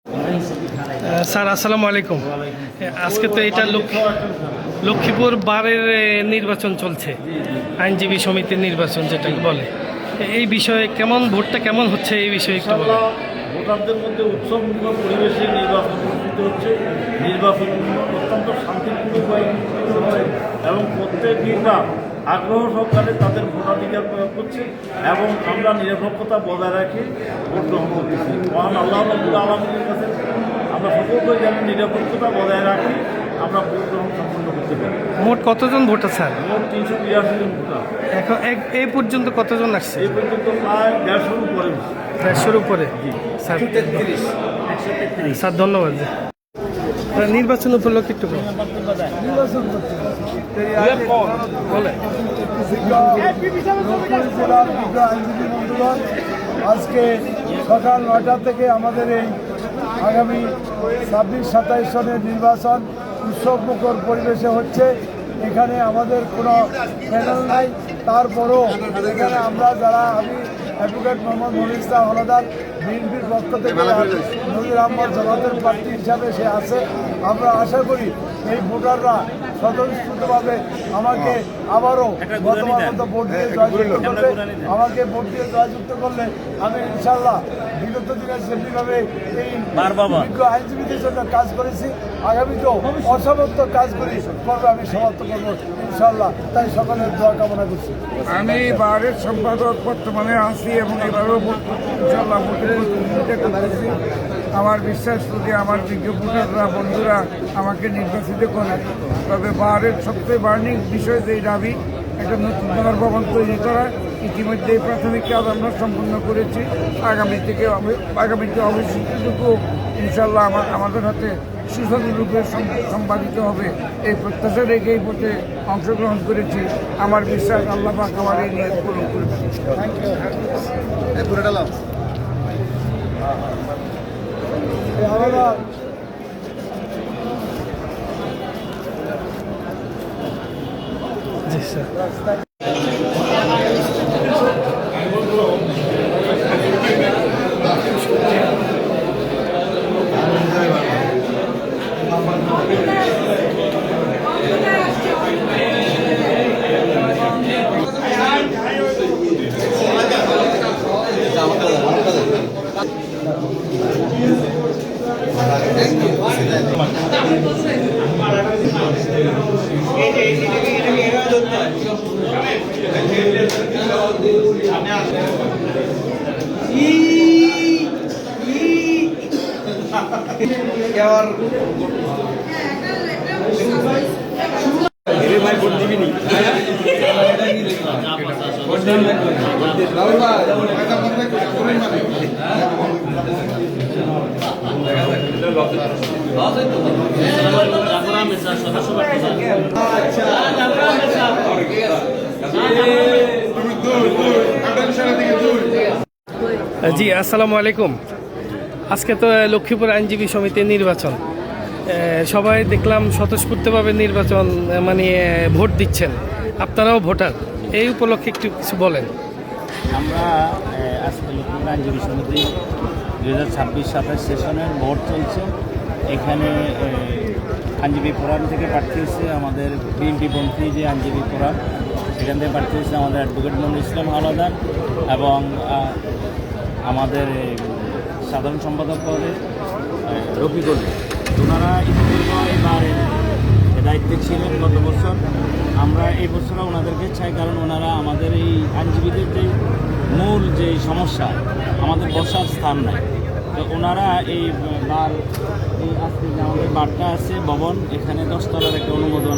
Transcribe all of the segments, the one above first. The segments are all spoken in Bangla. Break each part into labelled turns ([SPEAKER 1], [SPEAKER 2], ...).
[SPEAKER 1] স্যার আসসালামু আলাইকুম। আজকে তো এটা লক্ষ্মীপুর বারের নির্বাচন চলছে, আইনজীবী সমিতির নির্বাচন যেটাকে বলে। এই বিষয়ে ভোটটা কেমন হচ্ছে এই বিষয়ে একটু বলেন।
[SPEAKER 2] ভোটারদের মধ্যে উৎসবমুখর পরিবেশে নির্বাচন অনুষ্ঠিত হচ্ছে। নির্বাচন অত্যন্ত শান্তিপূর্ণভাবে অনুষ্ঠিত হচ্ছে এবং প্রত্যেক নির্বাচন আগ্রহ সহকারে তাদের ভোটাধিকার প্রয়োগ করছে এবং আমরা নিরপেক্ষতা বজায় রাখি ভোট গ্রহণ করতেছি। মহান আল্লাহ রাব্বুল আলামিনের কাছে আমরা সকলকে যেন নিরপেক্ষতা বজায় রাখি, আমরা ভোট গ্রহণ সম্পন্ন করতে পারি।
[SPEAKER 1] মোট কতজন ভোটার স্যার?
[SPEAKER 2] মোট 382 জন ভোটার।
[SPEAKER 1] এখন এই পর্যন্ত কতজন আসছে?
[SPEAKER 2] এই পর্যন্ত প্রায় 150-র উপরে।
[SPEAKER 1] 150-র উপরে স্যার।
[SPEAKER 2] 133।
[SPEAKER 1] স্যার ধন্যবাদ। নির্বাচন উপলক্ষে একটু বলে
[SPEAKER 3] আজকে সকাল 9টা থেকে আমাদের এই আগামী 26-27 সনের নির্বাচন উৎসবমুখর পরিবেশে হচ্ছে। এখানে আমাদের কোনো প্যানেল নাই, তারপরও এখানে আমরা যারা আমি অ্যাডভোকেট মোহাম্মদ মনির ইসলাম হলাদার, বিএনপির পক্ষ থেকে নজির আহমদ জামাতের প্রার্থী হিসাবে সে আছে। আমরা আশা করি এই ভোটাররা স্বতঃস্ফূর্তভাবে আমাকে আবারও বর্তমান মতো ভোট দিয়ে জয়যুক্ত করলে, আমাকে ভোট দিয়ে জয়যুক্ত করলে আমি ইনশাল্লাহ বিগত দিনে সেমনিভাবে এই বিজ্ঞ আইনজীবীদের জন্য কাজ করেছি, আগামীতেও অসমাপ্ত কাজ করি করবে আমি সমাপ্ত করবো ইনশাল্লাহ। তাই সকলের দোয়া কামনা করছি।
[SPEAKER 4] আমি বারের সম্পাদক বর্তমানে আছি এবং এবারও ইনশাল্লাহ ভোটের প্রতিযোগিতা করতেছি। আমার বিশ্বাস যদি আমার বিজ্ঞ ভোটাররা বন্ধুরা আমাকে নির্বাচিত করে, তবে বারের সবচেয়ে বার্নিং বিষয় যে দাবি একটা নতুন ভবন তৈরি করা। ইতিমধ্যে প্রাথমিক কাজ আমরা সম্পন্ন করেছি। আগামীতে অবশ্যইটুকু ইনশাল্লাহ আমাদের হাতে সুসংরূপে সম্পাদিত হবে এই প্রত্যাশা রেখে এই ভোটে অংশগ্রহণ করেছি। আমার বিশ্বাস আল্লাহ পাক আমার এই নিয়ত পূরণ করবে।
[SPEAKER 1] জি স্যার। জি আসসালামু আলাইকুম। আজকে তো লক্ষ্মীপুর আইনজীবী সমিতির নির্বাচন, সবাই দেখলাম স্বতঃস্ফূর্তভাবে নির্বাচন মানে ভোট দিচ্ছেন, আপনারাও ভোটার, এই উপলক্ষে একটু কিছু বলেন।
[SPEAKER 5] আমরা আজকে লক্ষ্মীপুর আইনজীবী সমিতি 2026-27 সেশনের ভোট চলছে। এখানে আইনজীবী ফোরাম থেকে প্রার্থী হচ্ছে আমাদের বিএনপি পন্থী যে আইনজীবী ফোরাম, সেখান থেকে প্রার্থী হচ্ছে আমাদের অ্যাডভোকেট মনির ইসলাম হলাদার এবং আমাদের সাধারণ সম্পাদক পদে রফিকুল। ওনারা ইতিপূর্বে এবারে দায়িত্বে ছিলেন গত বছর। আমরা এই বছরও ওনাদেরকে চাই, কারণ ওনারা আমাদের এই আইনজীবীদের যে মূল যে সমস্যা, আমাদের বসার স্থান নাই। তো ওনারা এই আজকে যে আমাদের বারটা আছে ভবন, এখানে 10 তলার একটা অনুমোদন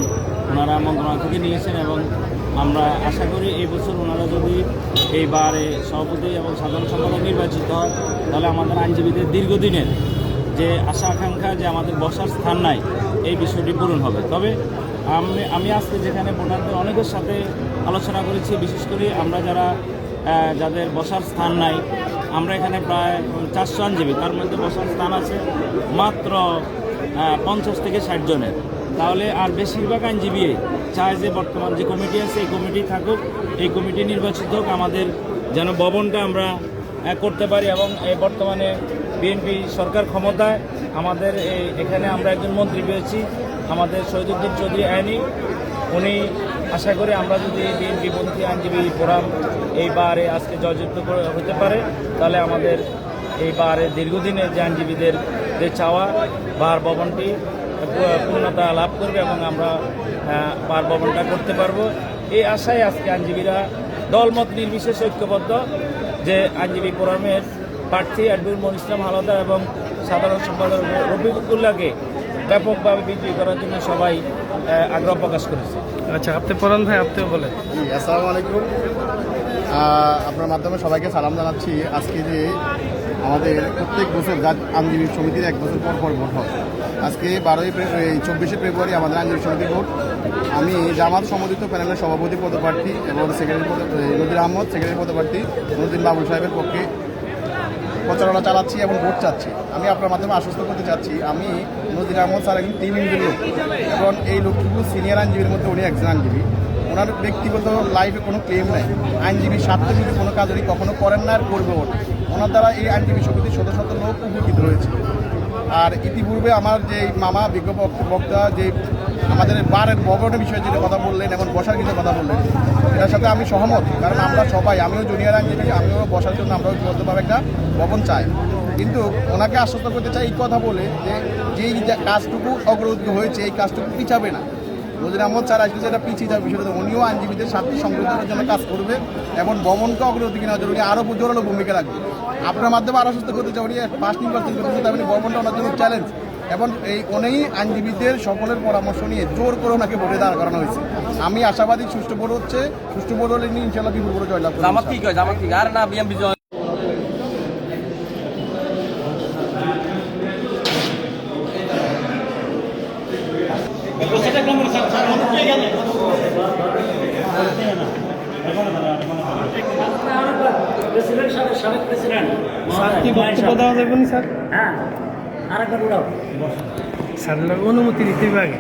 [SPEAKER 5] ওনারা মন্ত্রণালয় থেকে নিয়েছেন এবং আমরা আশা করি এই বছর ওনারা যদি এইবারে সভাপতি এবং সাধারণ সম্পাদক নির্বাচিত হয়, তাহলে আমাদের আইনজীবীদের দীর্ঘদিনের যে আশা আকাঙ্ক্ষা যে আমাদের বসার স্থান নাই, এই বিষয়টি পূরণ হবে। তবে আমি আজকে যেখানে ভোটারদের অনেকের সাথে আলোচনা করেছি, বিশেষ করে আমরা যাদের বসার স্থান নাই, আমরা এখানে প্রায় 400 আইনজীবী, তার মধ্যে বসার স্থান আছে মাত্র 50 থেকে 60 জনের। তাহলে আর বেশিরভাগ আইনজীবী চায় যে বর্তমান যে কমিটি আছে এই কমিটি থাকুক, এই কমিটি নির্বাচিত হোক, আমাদের যেন ভবনটা আমরা করতে পারি এবং বর্তমানে বিএনপি সরকার ক্ষমতায় আমাদের এখানে আমরা একজন মন্ত্রী পেয়েছি, আমাদের শহীদুদ্দিন চৌধুরী আইনি। উনি আশা করি আমরা যদি বিএনপি পন্থী আইনজীবী ফোরাম এই বারে আজকে জয়যুক্ত হতে পারে, তাহলে আমাদের এই বারে দীর্ঘদিনের যে আইনজীবীদের যে চাওয়া বার ভবনটি পূর্ণতা লাভ করবে এবং আমরা বার ভবনটা করতে পারবো। এই আশায় আজকে আইনজীবীরা দলমত নির্বিশেষ ঐক্যবদ্ধ যে আইনজীবী ফোরামের প্রার্থী অ্যাডভোকেট মনির ইসলাম হালদার এবং সাধারণ সম্পাদক রফিকুল্লাহকে ব্যাপকভাবে বিজয়ী করার জন্য সবাই আগ্রহ প্রকাশ করেছে।
[SPEAKER 1] আচ্ছা, আপনি পরান ভাই, আপনিও বলেন।
[SPEAKER 6] জি, আসসালামু আলাইকুম। আপনার মাধ্যমে সবাইকে সালাম জানাচ্ছি। আজকে যে আমাদের প্রত্যেক বছর আইনজীবী সমিতির 1 বছর পর পর ভোট হয়, আজকে 24শে ফেব্রুয়ারি আমাদের আইনজীবী সমিতির ভোট। আমি জামাত সমর্থিত প্যানেলের সভাপতি পদপ্রার্থী এবং সেক্রেটারি নজির আহমদ সেক্রেটারি পদপ্রার্থী নজরুদ্দিন বাবুল সাহেবের পক্ষে প্রচারণা চালাচ্ছি এবং ভোট চাচ্ছি। আমি আপনার মাধ্যমে আশ্বস্ত করতে চাচ্ছি, আমি নজির আহমদ স্যার একজন টিম ইঞ্জিনিয়ার লোক এবং এই লক্ষ্মীপুর সিনিয়র আইনজীবীর মধ্যে উনি একজন আইনজীবী। ওনার ব্যক্তিগত লাইফে কোনো ক্লেম নেই, আইনজীবীর স্বার্থে যদি কোনো কাজ উনি কখনো করেন না আর করবে ওটা। ওনার দ্বারা এই আইনজীবী সমিতির শত শত লোক উপকৃত হয়েছে। আর ইতিপূর্বে আমার যে মামা বিজ্ঞ বক্তা যে আমাদের বারের ভবনের বিষয়ে যেটা কথা বললেন এবং বসার কিছু কথা বললেন, এটার সাথে আমি সহমত। কারণ আমরা সবাই, আমিও জুনিয়র আইনজীবী, আমিও বসার জন্য আমরাও যৌথভাবে একটা ভবন চাই। কিন্তু ওনাকে আশ্বস্ত করতে চাই এই কথা বলে যে যেই কাজটুকু অগ্রগতি হয়েছে এই কাজটুকু পিছাবে না। নজির আহমদ স্যার আসলে যেটা পিছিয়ে যাবে বিষয়টা উনিও আইনজীবীদের স্বার্থ সংরক্ষণের জন্য কাজ করবে এবং ভবনকে অগ্রগতি নেওয়ার জন্য উনি আরও জোরালো ভূমিকা রাখবে। আপনার মাধ্যমে আরও আশ্বস্ত করতে চাই উনি ফার্স্ট নির্বাচন করতে চাই, ভবনটা ওনার জন্য চ্যালেঞ্জ এবং উনি আইনজীবীদের সকলের পরামর্শ নিয়ে জোর করে ওনাকে ভোটে দাঁড় করানো হয়েছে। আমি আশাবাদী সুষ্ঠু ভোট হচ্ছে, সুষ্ঠু ভোট হলে ইনশাল্লাহ বিপুল ভোটে জয়লাভ করবে।
[SPEAKER 1] স্যার কি বক্তব্য দেওয়া যাবে না স্যার? স্যারের অনুমতি নিতে হবে আগে।